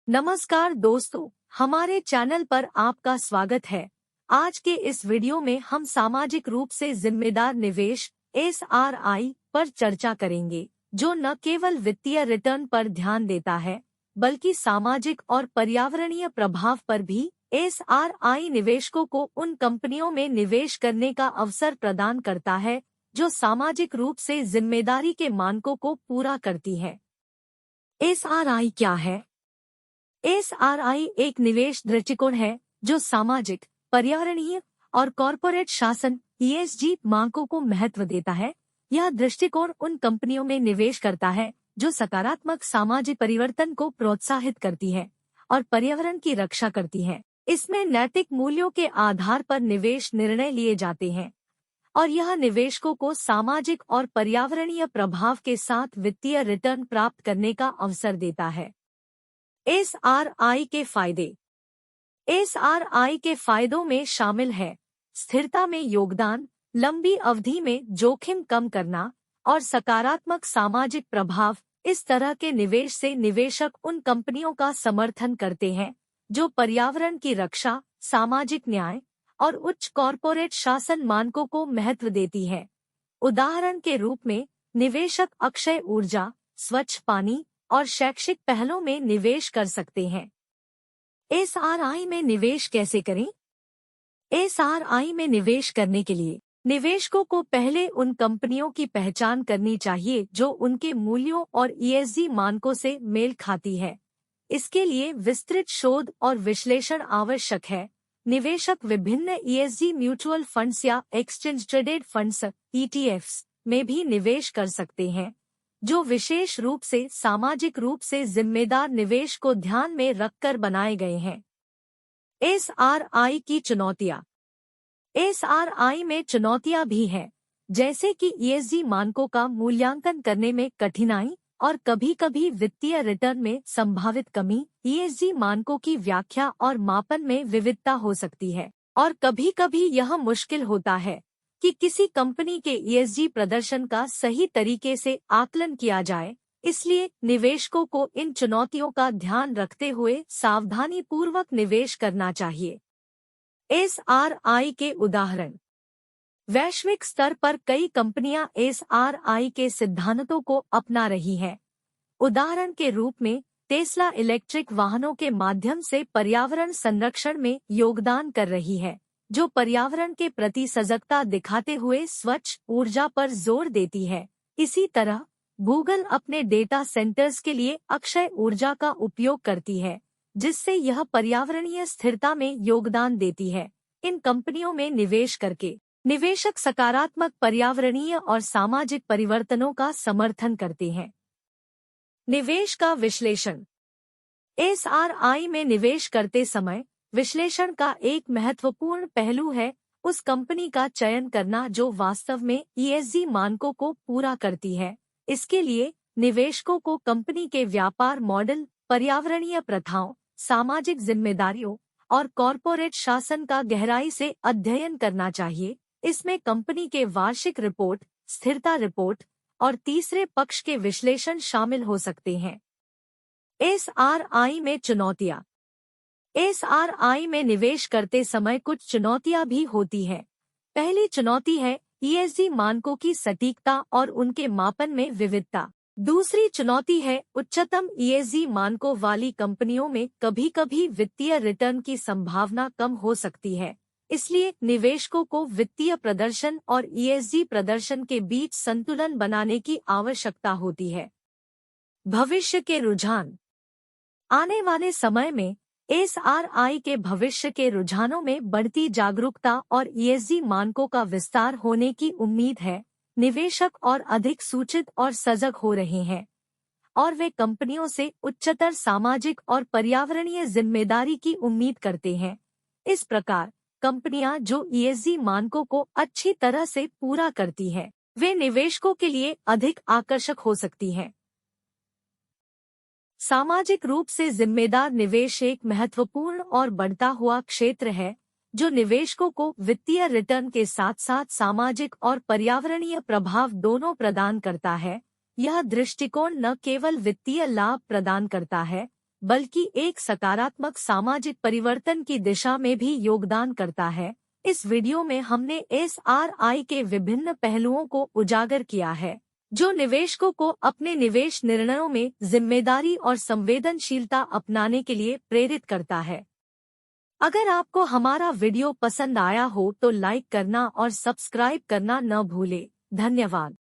नमस्कार दोस्तों, हमारे चैनल पर आपका स्वागत है। आज के इस वीडियो में हम सामाजिक रूप से जिम्मेदार निवेश (SRI) पर चर्चा करेंगे, जो न केवल वित्तीय रिटर्न पर ध्यान देता है, बल्कि सामाजिक और पर्यावरणीय प्रभाव पर भी। SRI निवेशकों को उन कंपनियों में निवेश करने का अवसर प्रदान करता है, जो सामाजिक रूप से जिम्मेदारी के मानकों को पूरा करती है। SRI क्या है? SRI एक निवेश दृष्टिकोण है जो सामाजिक, पर्यावरणीय और कॉरपोरेट शासन (ESG) मानकों को महत्व देता है। यह दृष्टिकोण उन कंपनियों में निवेश करता है जो सकारात्मक सामाजिक परिवर्तन को प्रोत्साहित करती है और पर्यावरण की रक्षा करती है। इसमें नैतिक मूल्यों के आधार पर निवेश निर्णय लिए जाते हैं और यह निवेशकों को सामाजिक और पर्यावरणीय प्रभाव के साथ वित्तीय रिटर्न प्राप्त करने का अवसर देता है। SRI के फायदे। SRI के फायदों में शामिल है स्थिरता में योगदान, लंबी अवधि में जोखिम कम करना और सकारात्मक सामाजिक प्रभाव। इस तरह के निवेश से निवेशक उन कंपनियों का समर्थन करते हैं जो पर्यावरण की रक्षा, सामाजिक न्याय और उच्च कॉरपोरेट शासन मानकों को महत्व देती है। उदाहरण के रूप में निवेशक अक्षय ऊर्जा, स्वच्छ पानी और शैक्षिक पहलों में निवेश कर सकते हैं। SRI में निवेश कैसे करें? SRI में निवेश करने के लिए निवेशकों को पहले उन कंपनियों की पहचान करनी चाहिए जो उनके मूल्यों और ESG मानकों से मेल खाती है। इसके लिए विस्तृत शोध और विश्लेषण आवश्यक है। निवेशक विभिन्न ESG म्यूचुअल फंड्स या एक्सचेंज ट्रेडेड फंड्स (ETFs) में भी निवेश कर सकते हैं, जो विशेष रूप से सामाजिक रूप से जिम्मेदार निवेश को ध्यान में रखकर बनाए गए हैं। SRI की चुनौतियां। SRI में चुनौतियां भी हैं, जैसे कि ESG मानकों का मूल्यांकन करने में कठिनाई और कभी-कभी वित्तीय रिटर्न में संभावित कमी। ESG मानकों की व्याख्या और मापन में विविधता हो सकती है और कभी-कभी यह मुश्किल होता है कि किसी कंपनी के ESG प्रदर्शन का सही तरीके से आकलन किया जाए। इसलिए निवेशकों को इन चुनौतियों का ध्यान रखते हुए सावधानी पूर्वक निवेश करना चाहिए। SRI के उदाहरण। वैश्विक स्तर पर कई कंपनियां SRI के सिद्धांतों को अपना रही हैं। उदाहरण के रूप में टेस्ला इलेक्ट्रिक वाहनों के माध्यम से पर्यावरण संरक्षण में योगदान कर रही है, जो पर्यावरण के प्रति सजगता दिखाते हुए स्वच्छ ऊर्जा पर जोर देती है। इसी तरह गूगल अपने डेटा सेंटर्स के लिए अक्षय ऊर्जा का उपयोग करती है, जिससे यह पर्यावरणीय स्थिरता में योगदान देती है। इन कंपनियों में निवेश करके निवेशक सकारात्मक पर्यावरणीय और सामाजिक परिवर्तनों का समर्थन करते हैं। निवेश का विश्लेषण। SRI में निवेश करते समय विश्लेषण का एक महत्वपूर्ण पहलू है उस कंपनी का चयन करना जो वास्तव में ESG मानकों को पूरा करती है। इसके लिए निवेशकों को कंपनी के व्यापार मॉडल, पर्यावरणीय प्रथाओं, सामाजिक जिम्मेदारियों और कॉरपोरेट शासन का गहराई से अध्ययन करना चाहिए। इसमें कंपनी के वार्षिक रिपोर्ट, स्थिरता रिपोर्ट और तीसरे पक्ष के विश्लेषण शामिल हो सकते हैं। SRI में चुनौतियां। SRI में निवेश करते समय कुछ चुनौतियां भी होती हैं। पहली चुनौती है ESG मानकों की सटीकता और उनके मापन में विविधता। दूसरी चुनौती है उच्चतम ESG मानकों वाली कंपनियों में कभी-कभी वित्तीय रिटर्न की संभावना कम हो सकती है। इसलिए निवेशकों को वित्तीय प्रदर्शन और ESG प्रदर्शन के बीच संतुलन बनाने की आवश्यकता होती है। भविष्य के रुझान। आने वाले समय में SRI के भविष्य के रुझानों में बढ़ती जागरूकता और ESG मानकों का विस्तार होने की उम्मीद है। निवेशक और अधिक सूचित और सजग हो रहे हैं और वे कंपनियों से उच्चतर सामाजिक और पर्यावरणीय जिम्मेदारी की उम्मीद करते हैं। इस प्रकार कंपनियां जो ESG मानकों को अच्छी तरह से पूरा करती हैं, वे निवेशकों के लिए अधिक आकर्षक हो सकती हैं। सामाजिक रूप से जिम्मेदार निवेश एक महत्वपूर्ण और बढ़ता हुआ क्षेत्र है जो निवेशकों को वित्तीय रिटर्न के साथ साथ सामाजिक और पर्यावरणीय प्रभाव दोनों प्रदान करता है। यह दृष्टिकोण न केवल वित्तीय लाभ प्रदान करता है, बल्कि एक सकारात्मक सामाजिक परिवर्तन की दिशा में भी योगदान करता है। इस वीडियो में हमने SRI के विभिन्न पहलुओं को उजागर किया है, जो निवेशकों को अपने निवेश निर्णयों में जिम्मेदारी और संवेदनशीलता अपनाने के लिए प्रेरित करता है। अगर आपको हमारा वीडियो पसंद आया हो तो लाइक करना और सब्सक्राइब करना न भूलें। धन्यवाद।